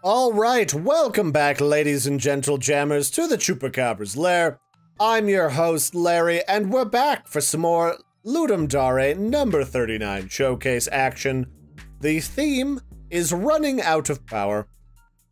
Alright, welcome back, ladies and gentle jammers, to the Chupacabra's lair. I'm your host, Larry, and we're back for some more Ludum Dare number 39 showcase action. The theme is running out of power,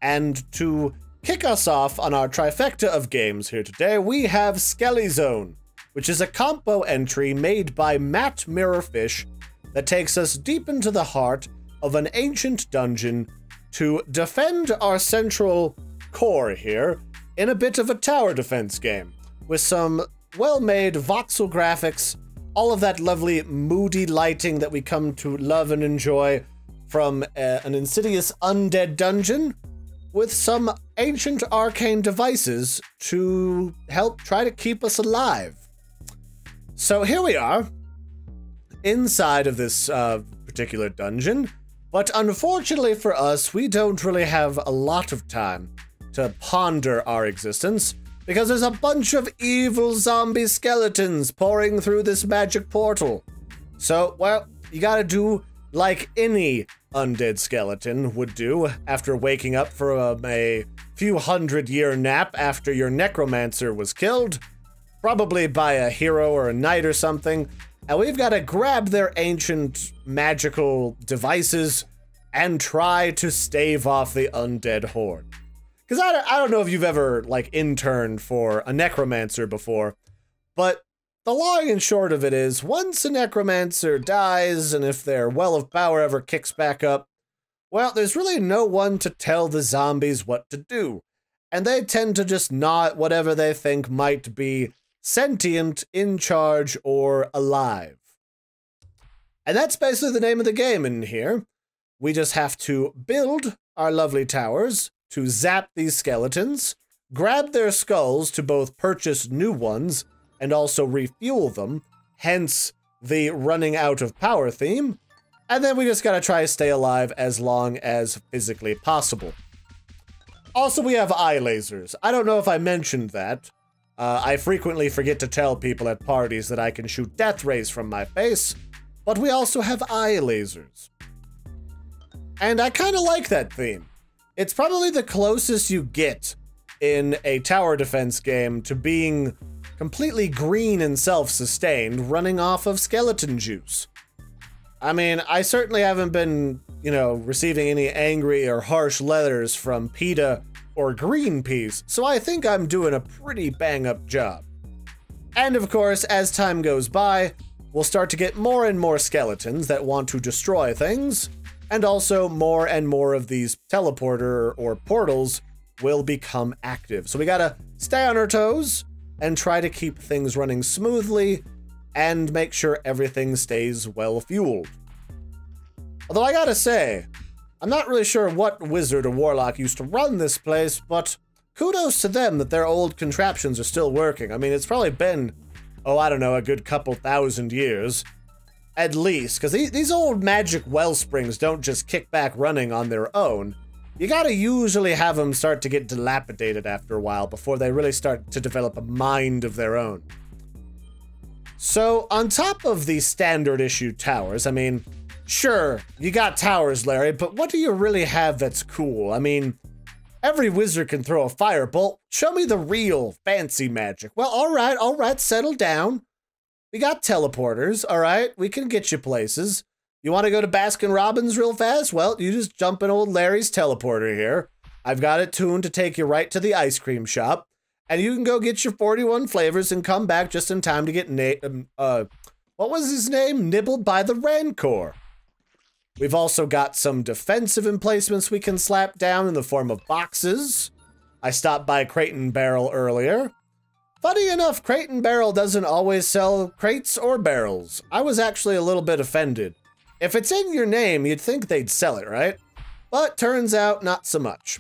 and to kick us off on our trifecta of games here today, we have Skelly Zone, which is a combo entry made by Matt Mirrorfish that takes us deep into the heart of an ancient dungeon to defend our central core here in a bit of a tower defense game with some well-made voxel graphics, all of that lovely moody lighting that we come to love and enjoy from an insidious undead dungeon, with some ancient arcane devices to help try to keep us alive. So here we are inside of this particular dungeon. But unfortunately for us, we don't really have a lot of time to ponder our existence, because there's a bunch of evil zombie skeletons pouring through this magic portal. So, well, you gotta do like any undead skeleton would do after waking up from a few hundred-year nap after your necromancer was killed, probably by a hero or a knight or something. And we've got to grab their ancient magical devices and try to stave off the undead horde. Because I don't know if you've ever, like, interned for a necromancer before, but the long and short of it is, once a necromancer dies, and if their well of power ever kicks back up, well, there's really no one to tell the zombies what to do. And they tend to just gnaw at whatever they think might be sentient, in charge, or alive. And that's basically the name of the game in here. We just have to build our lovely towers to zap these skeletons, grab their skulls to both purchase new ones and also refuel them, hence the running out of power theme, and then we just gotta try to stay alive as long as physically possible. Also, we have eye lasers. I don't know if I mentioned that. I frequently forget to tell people at parties that I can shoot death rays from my face, but we also have eye lasers. And I kind of like that theme. It's probably the closest you get in a tower defense game to being completely green and self-sustained, running off of skeleton juice. I mean, I certainly haven't been, receiving any angry or harsh letters from PETA or Greenpeace, so I think I'm doing a pretty bang-up job. And of course, as time goes by, we'll start to get more and more skeletons that want to destroy things, and also more and more of these teleporter or portals will become active. So we gotta stay on our toes and try to keep things running smoothly and make sure everything stays well fueled. Although I gotta say, I'm not really sure what wizard or warlock used to run this place, but kudos to them that their old contraptions are still working. I mean, it's probably been, I don't know, a good couple thousand years. At least, because these old magic well springs don't just kick back running on their own. You gotta usually have them start to get dilapidated after a while before they really start to develop a mind of their own. So, on top of the standard issue towers, I mean, sure, you got towers, Larry, but what do you really have that's cool? I mean, every wizard can throw a firebolt. Show me the real fancy magic. Well, alright, settle down. We got teleporters, alright? We can get you places. You want to go to Baskin Robbins real fast? Well, you just jump in old Larry's teleporter here. I've got it tuned to take you right to the ice cream shop. And you can go get your 41 flavors and come back just in time to get what was his name? Nibbled by the Rancor. We've also got some defensive emplacements we can slap down in the form of boxes. I stopped by Crate and Barrel earlier. Funny enough, Crate and Barrel doesn't always sell crates or barrels. I was actually a little bit offended. If it's in your name, you'd think they'd sell it, right? But turns out, not so much.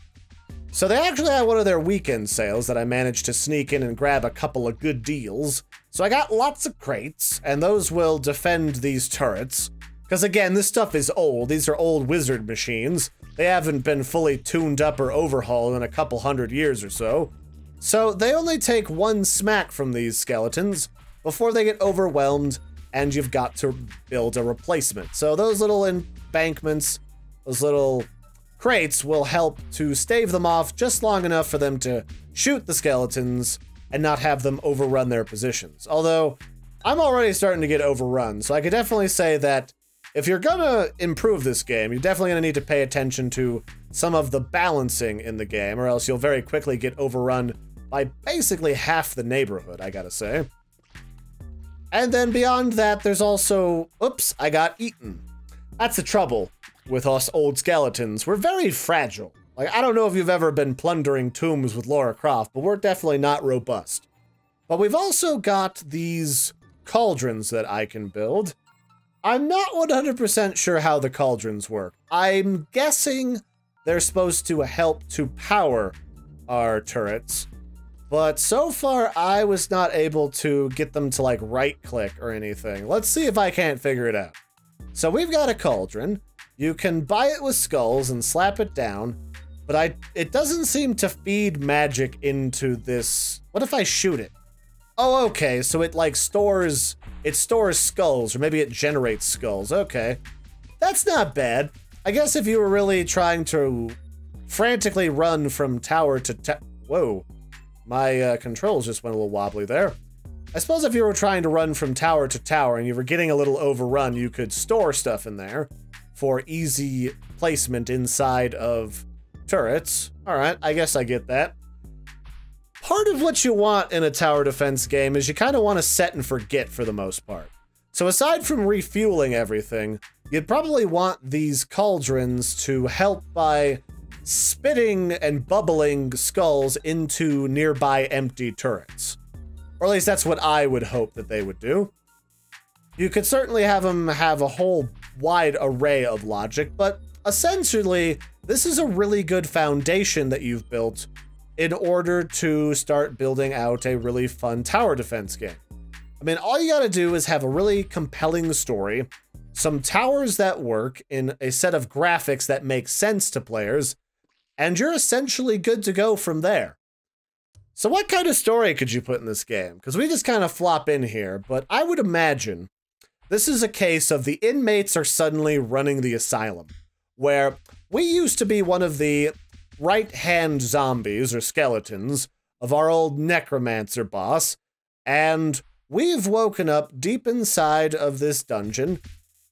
So they actually had one of their weekend sales that I managed to sneak in and grab a couple of good deals. So I got lots of crates, and those will defend these turrets. Because again, this stuff is old. These are old wizard machines. They haven't been fully tuned up or overhauled in a couple hundred years or so. So they only take one smack from these skeletons before they get overwhelmed, and you've got to build a replacement. So those little embankments, those little crates will help to stave them off just long enough for them to shoot the skeletons and not have them overrun their positions. Although, I'm already starting to get overrun, so I could definitely say that if you're gonna improve this game, you're definitely gonna need to pay attention to some of the balancing in the game, or else you'll very quickly get overrun by basically half the neighborhood, I gotta say. And then beyond that, there's also... Oops, I got eaten. That's the trouble with us old skeletons. We're very fragile. Like, I don't know if you've ever been plundering tombs with Lara Croft, but we're definitely not robust. But we've also got these cauldrons that I can build. I'm not 100% sure how the cauldrons work. I'm guessing they're supposed to help to power our turrets. But so far, I was not able to get them to, like, right-click or anything. Let's see if I can't figure it out. So we've got a cauldron. You can buy it with skulls and slap it down, but it doesn't seem to feed magic into this. What if I shoot it? Oh, okay, so it, like, stores skulls, or maybe it generates skulls. Okay. That's not bad. I guess if you were really trying to frantically run from tower to whoa. My controls just went a little wobbly there. I suppose if you were trying to run from tower to tower and you were getting a little overrun, you could store stuff in there for easy placement inside of turrets. Alright, I guess I get that. Part of what you want in a tower defense game is you kind of want to set and forget for the most part. So aside from refueling everything, you'd probably want these cauldrons to help by spitting and bubbling skulls into nearby empty turrets. Or at least that's what I would hope that they would do. You could certainly have them have a whole wide array of logic, but essentially, this is a really good foundation that you've built in order to start building out a really fun tower defense game. I mean, all you gotta do is have a really compelling story, some towers that work in a set of graphics that make sense to players, and you're essentially good to go from there. So what kind of story could you put in this game? Because we just kind of flop in here, but I would imagine this is a case of the inmates are suddenly running the asylum, where we used to be one of the right-hand zombies or skeletons of our old necromancer boss, and we've woken up deep inside of this dungeon,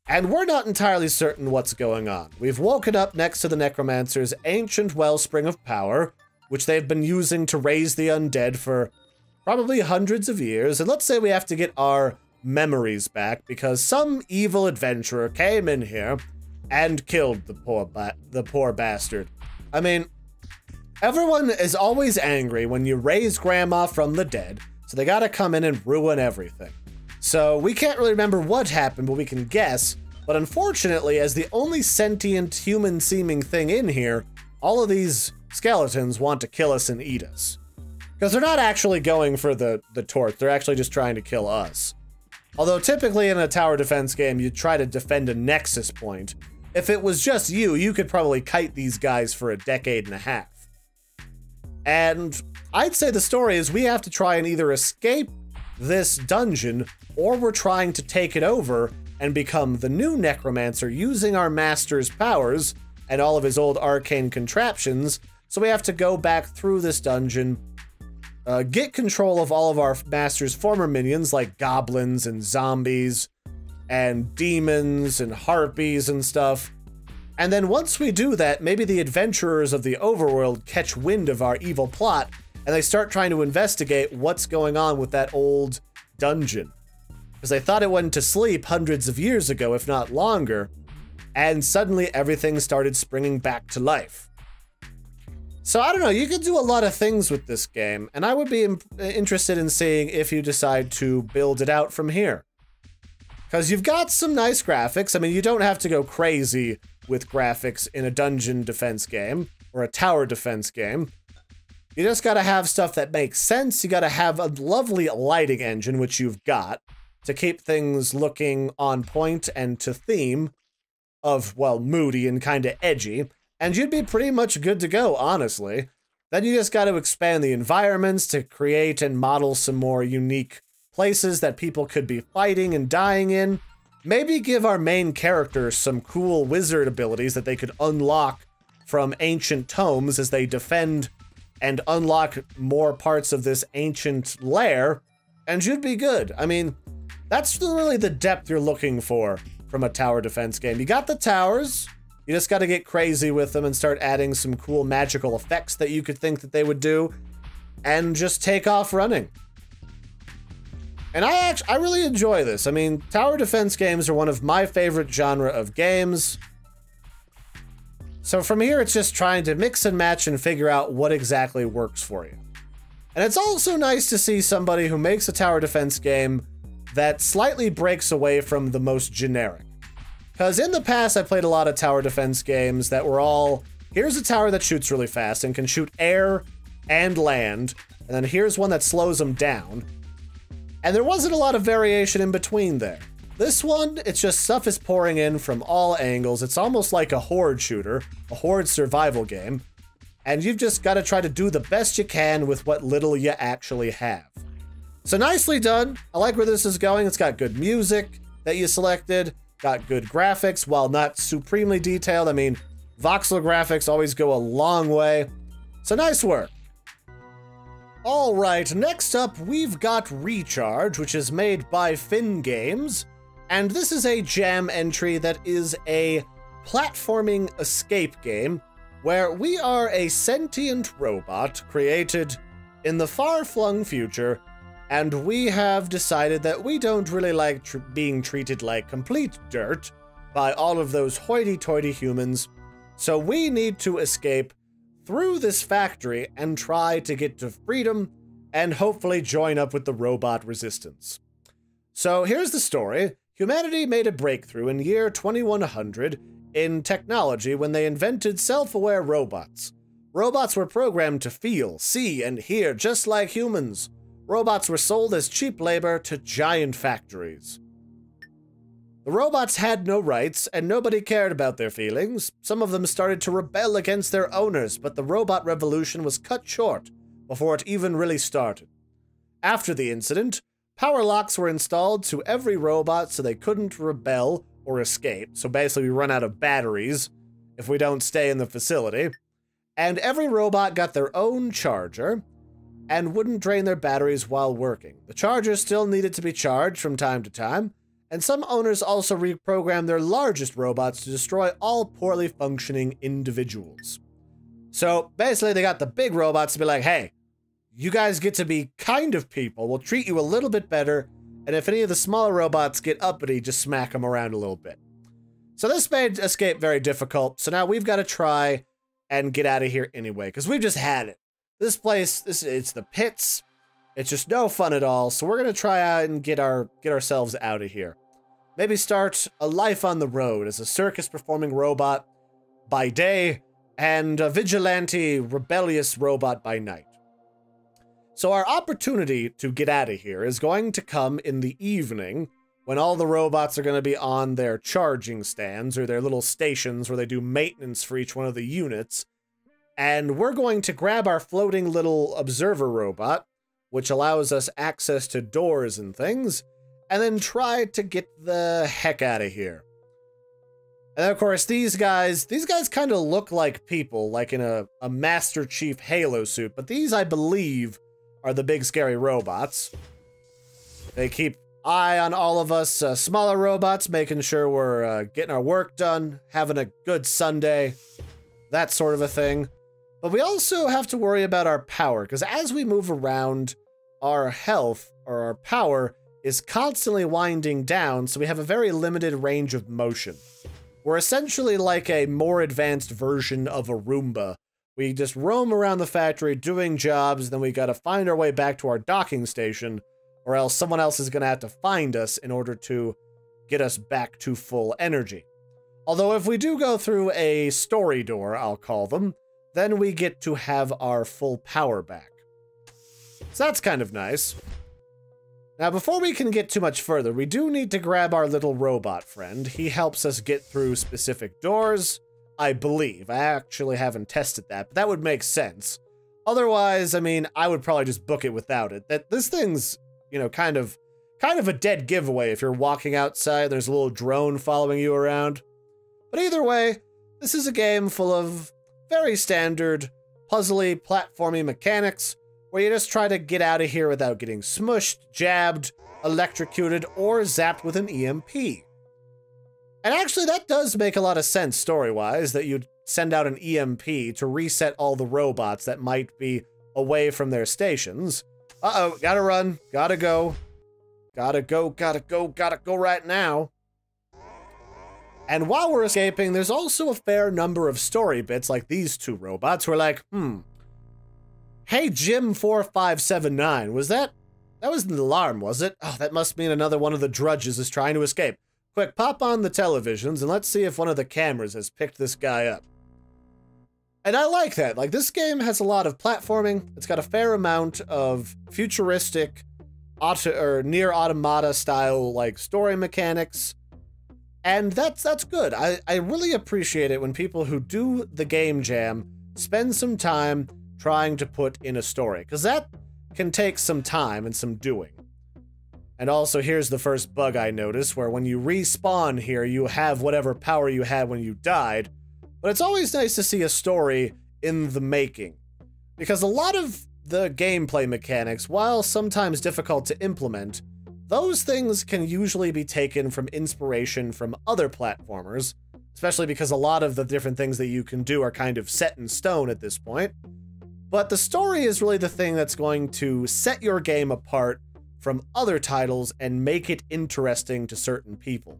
and we're not entirely certain what's going on. We've woken up next to the necromancer's ancient wellspring of power, which they've been using to raise the undead for probably hundreds of years, and let's say we have to get our memories back because some evil adventurer came in here and killed the poor bastard. I mean, everyone is always angry when you raise grandma from the dead, so they gotta come in and ruin everything. So we can't really remember what happened, but we can guess. But unfortunately, as the only sentient human-seeming thing in here, all of these skeletons want to kill us and eat us. Because they're not actually going for the torch, they're actually just trying to kill us. Although typically in a tower defense game, you try to defend a nexus point. If it was just you, you could probably kite these guys for a decade and a half. And I'd say the story is we have to try and either escape this dungeon, or we're trying to take it over and become the new necromancer using our master's powers and all of his old arcane contraptions. So we have to go back through this dungeon, get control of all of our master's former minions like goblins and zombies and demons and harpies and stuff. And then once we do that, maybe the adventurers of the overworld catch wind of our evil plot and they start trying to investigate what's going on with that old dungeon. Because they thought it went to sleep hundreds of years ago, if not longer, and suddenly everything started springing back to life. So I don't know, you could do a lot of things with this game, and I would be interested in seeing if you decide to build it out from here. Because you've got some nice graphics. I mean, you don't have to go crazy with graphics in a dungeon defense game or a tower defense game. You just gotta have stuff that makes sense. You gotta have a lovely lighting engine, which you've got, to keep things looking on point and to theme of, well, moody and kind of edgy. And you'd be pretty much good to go, honestly. Then you just gotta expand the environments to create and model some more unique places that people could be fighting and dying in. Maybe give our main characters some cool wizard abilities that they could unlock from ancient tomes as they defend and unlock more parts of this ancient lair, and you'd be good. I mean, that's really the depth you're looking for from a tower defense game. You got the towers, you just got to get crazy with them and start adding some cool magical effects that you could think that they would do, and just take off running. And I really enjoy this. I mean, tower defense games are one of my favorite genre of games. So from here, it's just trying to mix and match and figure out what exactly works for you. And it's also nice to see somebody who makes a tower defense game that slightly breaks away from the most generic. Because in the past, I played a lot of tower defense games that were all, here's a tower that shoots really fast and can shoot air and land, and then here's one that slows them down. And there wasn't a lot of variation in between there. This one, it's just stuff is pouring in from all angles. It's almost like a horde shooter, a horde survival game, and you've just got to try to do the best you can with what little you actually have. So nicely done. I like where this is going. It's got good music that you selected, got good graphics, while not supremely detailed. I mean, voxel graphics always go a long way. So nice work. All right, next up, we've got Recharge, which is made by Finn Games. And this is a jam entry that is a platforming escape game where we are a sentient robot created in the far-flung future, and we have decided that we don't really like being treated like complete dirt by all of those hoity-toity humans, so we need to escape through this factory and try to get to freedom and hopefully join up with the robot resistance. So here's the story. Humanity made a breakthrough in year 2100 in technology when they invented self-aware robots. Robots were programmed to feel, see, and hear just like humans. Robots were sold as cheap labor to giant factories. The robots had no rights, and nobody cared about their feelings. Some of them started to rebel against their owners, but the robot revolution was cut short before it even really started. After the incident, power locks were installed to every robot so they couldn't rebel or escape. So basically we run out of batteries if we don't stay in the facility. And every robot got their own charger and wouldn't drain their batteries while working. The chargers still needed to be charged from time to time, and some owners also reprogrammed their largest robots to destroy all poorly functioning individuals. So basically they got the big robots to be like, hey, you guys get to be kind of people. We'll treat you a little bit better. And if any of the smaller robots get uppity, just smack them around a little bit. So this made escape very difficult. So now we've got to try and get out of here anyway, because we've just had it. This place, it's the pits. It's just no fun at all. So we're going to try out and get ourselves out of here. Maybe start a life on the road as a circus performing robot by day and a vigilante rebellious robot by night. So our opportunity to get out of here is going to come in the evening when all the robots are going to be on their charging stands or their little stations where they do maintenance for each one of the units. And we're going to grab our floating little observer robot, which allows us access to doors and things, and then try to get the heck out of here. And of course, these guys kind of look like people, like in a Master Chief Halo suit, but these, I believe, are the big scary robots. They keep eye on all of us smaller robots, making sure we're getting our work done, having a good Sunday, that sort of a thing. But we also have to worry about our power, because as we move around, our health, or our power, is constantly winding down, so we have a very limited range of motion. We're essentially like a more advanced version of a Roomba. We just roam around the factory doing jobs, then we gotta find our way back to our docking station, or else someone else is gonna have to find us in order to get us back to full energy. Although if we do go through a story door, I'll call them, then we get to have our full power back. So that's kind of nice. Now, before we can get too much further, we do need to grab our little robot friend. He helps us get through specific doors, I believe. I actually haven't tested that, but that would make sense. Otherwise, I mean, I would probably just book it without it. This thing's, you know, kind of a dead giveaway if you're walking outside, there's a little drone following you around. But either way, this is a game full of very standard, puzzly, platformy mechanics, where you just try to get out of here without getting smushed, jabbed, electrocuted, or zapped with an EMP. And actually, that does make a lot of sense story-wise, that you'd send out an EMP to reset all the robots that might be away from their stations. Uh-oh, gotta run, gotta go. Gotta go right now. And while we're escaping, there's also a fair number of story bits like these two robots who are like, hey, Jim 4579, was that was an alarm, was it? Oh, that must mean another one of the drudges is trying to escape. Quick, pop on the televisions and let's see if one of the cameras has picked this guy up. And I like that. Like, this game has a lot of platforming. It's got a fair amount of futuristic, near automata style, like, story mechanics. And that's good. I really appreciate it when people who do the game jam spend some time trying to put in a story, because that can take some time and some doing. And also, here's the first bug I noticed, where when you respawn here, you have whatever power you had when you died. But it's always nice to see a story in the making, because a lot of the gameplay mechanics, while sometimes difficult to implement, those things can usually be taken from inspiration from other platformers, especially because a lot of the different things that you can do are kind of set in stone at this point. But the story is really the thing that's going to set your game apart from other titles and make it interesting to certain people.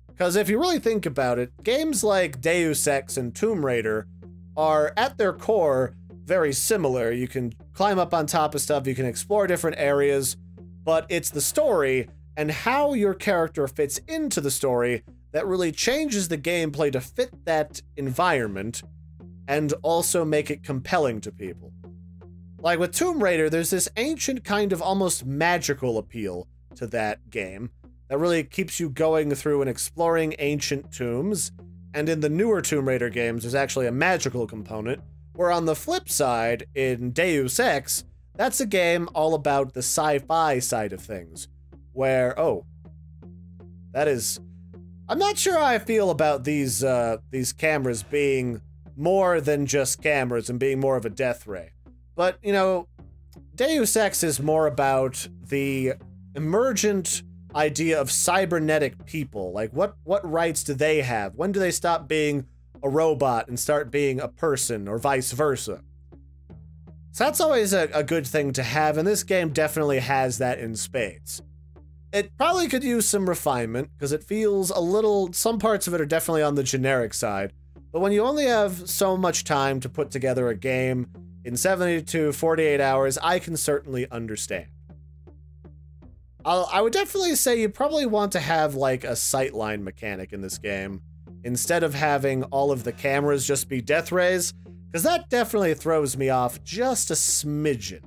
Because if you really think about it, games like Deus Ex and Tomb Raider are, at their core, very similar. You can climb up on top of stuff, you can explore different areas, but it's the story and how your character fits into the story that really changes the gameplay to fit that environment and also make it compelling to people. Like with Tomb Raider, there's this ancient kind of almost magical appeal to that game that really keeps you going through and exploring ancient tombs. And in the newer Tomb Raider games, there's actually a magical component, where on the flip side, in Deus Ex, that's a game all about the sci-fi side of things, where, I'm not sure how I feel about these cameras being more than just cameras and being more of a death ray. But, you know, Deus Ex is more about the emergent idea of cybernetic people. Like, what rights do they have? When do they stop being a robot and start being a person, or vice versa? So that's always a good thing to have, and this game definitely has that in spades. It probably could use some refinement, because it feels a little, some parts of it are definitely on the generic side, but when you only have so much time to put together a game in 70 to 48 hours, I can certainly understand. I would definitely say you probably want to have like a sightline mechanic in this game, instead of having all of the cameras just be death rays, because that definitely throws me off just a smidgen.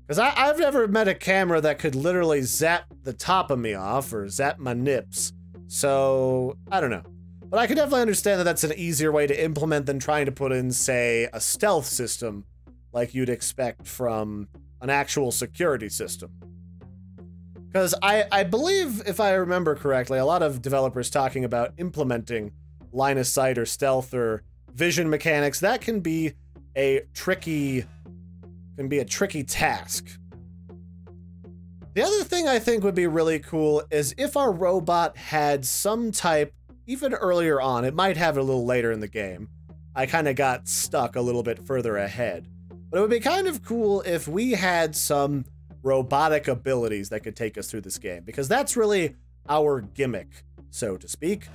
Because I've never met a camera that could literally zap the top of me off, or zap my nips, so I don't know. But I can definitely understand that that's an easier way to implement than trying to put in, say, a stealth system like you'd expect from an actual security system. Because I believe, if I remember correctly, a lot of developers talking about implementing line of sight or stealth or vision mechanics, that can be a tricky task. The other thing I think would be really cool is if our robot had some type, even earlier on, it might have it a little later in the game. I kind of got stuck a little bit further ahead. But it would be kind of cool if we had some robotic abilities that could take us through this game, because that's really our gimmick, so to speak.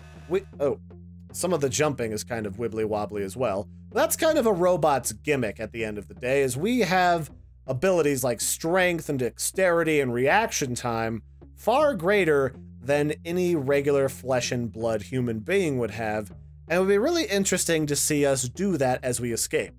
Some of the jumping is kind of wibbly wobbly as well. But that's kind of a robot's gimmick at the end of the day, is we have abilities like strength and dexterity and reaction time far greater than any regular flesh and blood human being would have, and it would be really interesting to see us do that as we escape.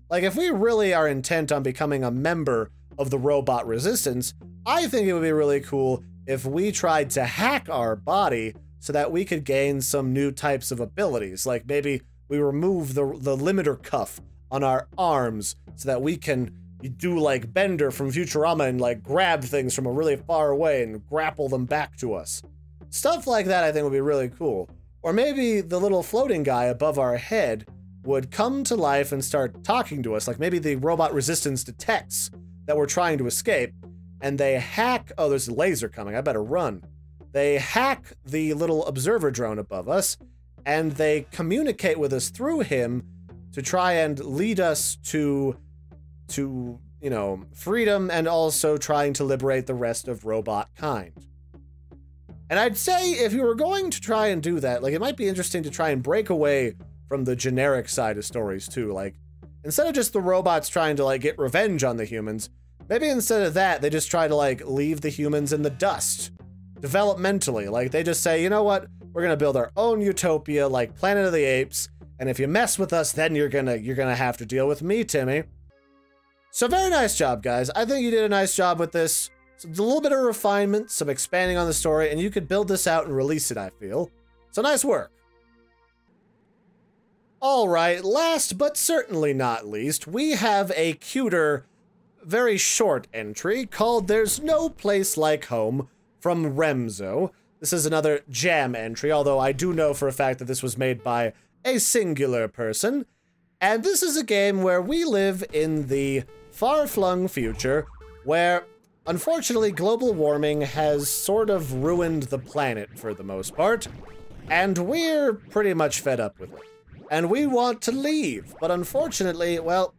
Like, if we really are intent on becoming a member of the robot resistance, I think it would be really cool if we tried to hack our body so that we could gain some new types of abilities. Like maybe we remove the limiter cuff on our arms so that we can do like Bender from Futurama and like grab things from a really far away and grapple them back to us. Stuff like that I think would be really cool. Or maybe the little floating guy above our head would come to life and start talking to us, like maybe the robot resistance detects that we're trying to escape, and they hack— oh, there's a laser coming, I better run. They hack the little observer drone above us, and they communicate with us through him to try and lead us to, you know, freedom, and also trying to liberate the rest of robot kind. And I'd say if you were going to try and do that, like, it might be interesting to try and break away from the generic side of stories too. Like, instead of just the robots trying to, like, get revenge on the humans, maybe instead of that, they just try to, like, leave the humans in the dust. Developmentally, like, they just say, you know what, we're gonna build our own utopia, like Planet of the Apes, and if you mess with us, then you're gonna have to deal with me, Timmy. So very nice job, guys. I think you did a nice job with this. So a little bit of refinement, some expanding on the story, and you could build this out and release it, I feel. So nice work. Alright, last but certainly not least, we have a cuter, very short entry called There's No Place Like Home from Remzo. This is another jam entry, although I do know for a fact that this was made by a singular person. And this is a game where we live in the far-flung future where, unfortunately, global warming has sort of ruined the planet for the most part, and we're pretty much fed up with it. And we want to leave, but unfortunately, well,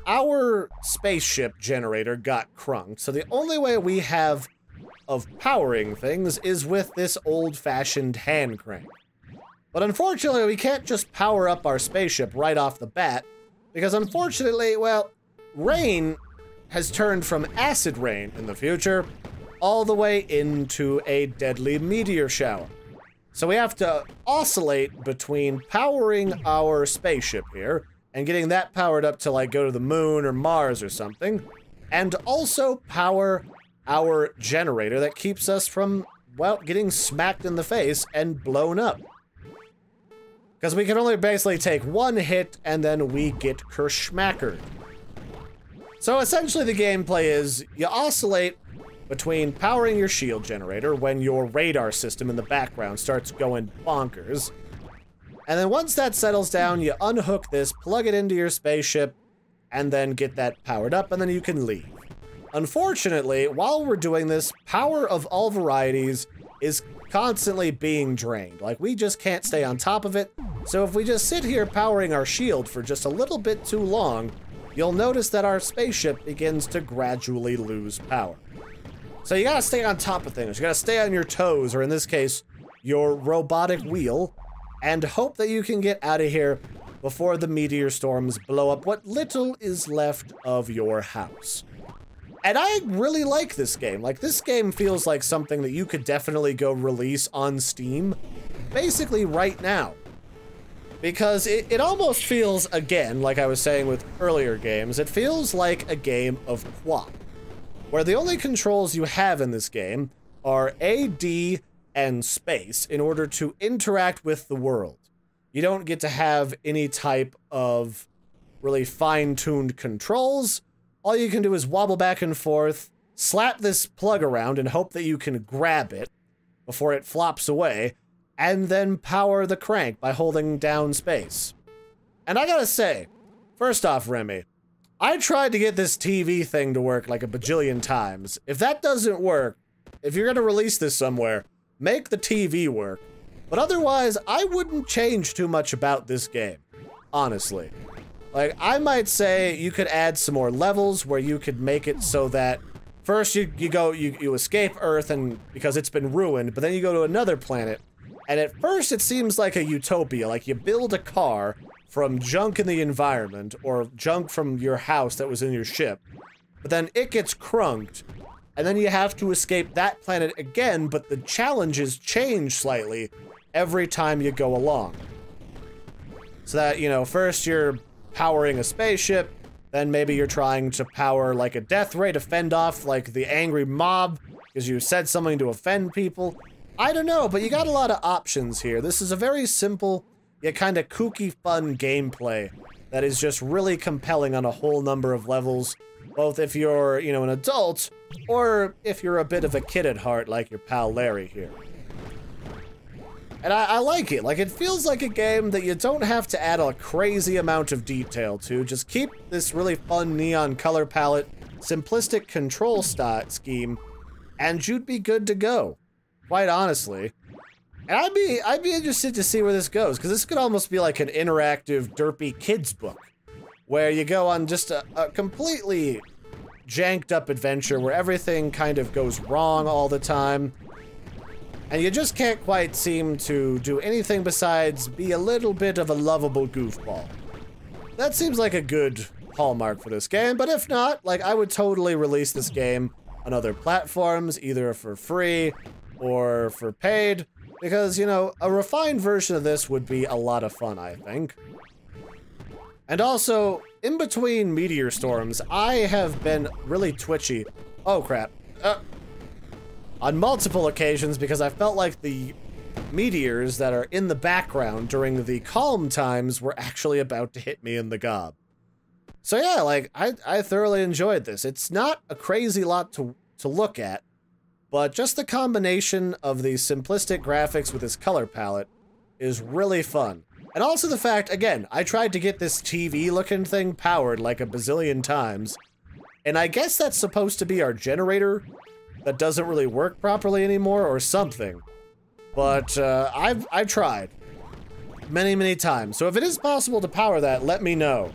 our spaceship generator got crunked, so the only way we have of powering things is with this old-fashioned hand crank. But unfortunately, we can't just power up our spaceship right off the bat, because unfortunately, well, rain has turned from acid rain in the future all the way into a deadly meteor shower. So we have to oscillate between powering our spaceship here and getting that powered up to, like, go to the moon or Mars or something, and also power our generator that keeps us from, well, getting smacked in the face and blown up. Because we can only basically take one hit and then we get kerschmackered. So essentially the gameplay is you oscillate between powering your shield generator when your radar system in the background starts going bonkers. And then once that settles down, you unhook this, plug it into your spaceship, and then get that powered up, and then you can leave. Unfortunately, while we're doing this, power of all varieties is constantly being drained. Like, we just can't stay on top of it. So if we just sit here powering our shield for just a little bit too long, you'll notice that our spaceship begins to gradually lose power. So you gotta stay on top of things. You gotta stay on your toes, or in this case, your robotic wheel, and hope that you can get out of here before the meteor storms blow up what little is left of your house. And I really like this game. Like, this game feels like something that you could definitely go release on Steam, basically right now. Because it almost feels, again, like I was saying with earlier games, it feels like a game of QWOP, where the only controls you have in this game are A, D, and space in order to interact with the world. You don't get to have any type of really fine-tuned controls. All you can do is wobble back and forth, slap this plug around and hope that you can grab it before it flops away, and then power the crank by holding down space. And I gotta say, first off, Remy, I tried to get this TV thing to work like a bajillion times. If that doesn't work, if you're gonna release this somewhere, make the TV work. But otherwise, I wouldn't change too much about this game, honestly. Like, I might say you could add some more levels where you could make it so that first you escape Earth and because it's been ruined, but then you go to another planet. And at first it seems like a utopia, like you build a car from junk in the environment or junk from your house that was in your ship, but then it gets crunked, and then you have to escape that planet again, but the challenges change slightly every time you go along. So that, you know, first you're powering a spaceship, then maybe you're trying to power like a death ray to fend off like the angry mob because you said something to offend people. I don't know, but you got a lot of options here. This is a very simple, yet kind of kooky fun gameplay that is just really compelling on a whole number of levels, both if you're, you know, an adult, or if you're a bit of a kid at heart like your pal Larry here. And I like it. Like, it feels like a game that you don't have to add a crazy amount of detail to. Just keep this really fun neon color palette, simplistic control scheme, and you'd be good to go. Quite honestly. And I'd be interested to see where this goes, because this could almost be like an interactive, derpy kids book, where you go on just a completely janked up adventure where everything kind of goes wrong all the time. And you just can't quite seem to do anything besides be a little bit of a lovable goofball. That seems like a good hallmark for this game, but if not, like, I would totally release this game on other platforms, either for free or for paid, because, you know, a refined version of this would be a lot of fun, I think. And also, in between meteor storms, I have been really twitchy. Oh, crap. On multiple occasions, because I felt like the meteors that are in the background during the calm times were actually about to hit me in the gob. So yeah, like, I thoroughly enjoyed this. It's not a crazy lot to look at, but just the combination of the simplistic graphics with this color palette is really fun. And also the fact, again, I tried to get this TV-looking thing powered like a bazillion times, and I guess that's supposed to be our generator that doesn't really work properly anymore or something. But I've tried many times. So if it is possible to power that, let me know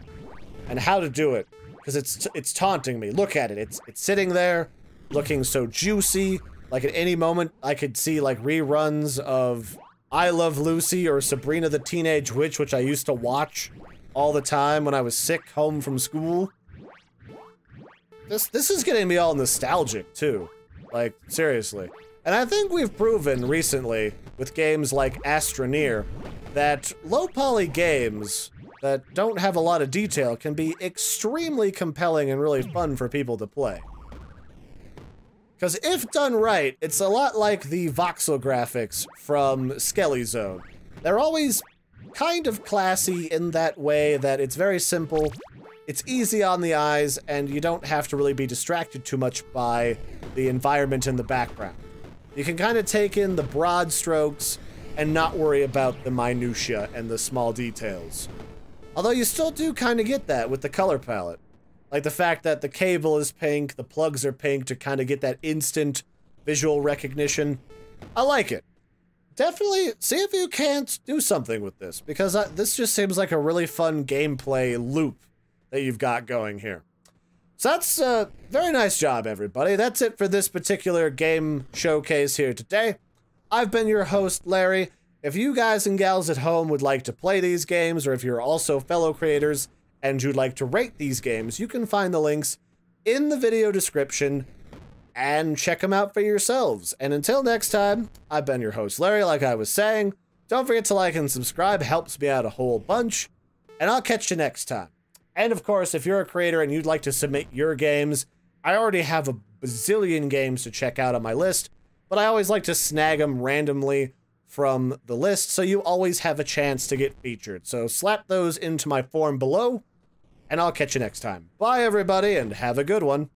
and how to do it, because it's taunting me. Look at it. It's sitting there looking so juicy. Like at any moment I could see like reruns of I Love Lucy or Sabrina the Teenage Witch, which I used to watch all the time when I was sick home from school. This is getting me all nostalgic too. Like, seriously. And I think we've proven recently, with games like Astroneer, that low-poly games that don't have a lot of detail can be extremely compelling and really fun for people to play. Because if done right, it's a lot like the voxel graphics from Skelly Zone. They're always kind of classy in that way that it's very simple, it's easy on the eyes, and you don't have to really be distracted too much by the environment in the background. You can kind of take in the broad strokes and not worry about the minutia and the small details. Although you still do kind of get that with the color palette. Like the fact that the cable is pink, the plugs are pink to kind of get that instant visual recognition. I like it. Definitely see if you can't do something with this, because this just seems like a really fun gameplay loop that you've got going here. So that's a very nice job, everybody. That's it for this particular game showcase here today. I've been your host, Larry. If you guys and gals at home would like to play these games, or if you're also fellow creators and you'd like to rate these games, you can find the links in the video description and check them out for yourselves. And until next time, I've been your host, Larry, like I was saying. Don't forget to like and subscribe, helps me out a whole bunch, and I'll catch you next time. And of course, if you're a creator and you'd like to submit your games, I already have a bazillion games to check out on my list, but I always like to snag them randomly from the list, so you always have a chance to get featured. So slap those into my form below, and I'll catch you next time. Bye, everybody, and have a good one.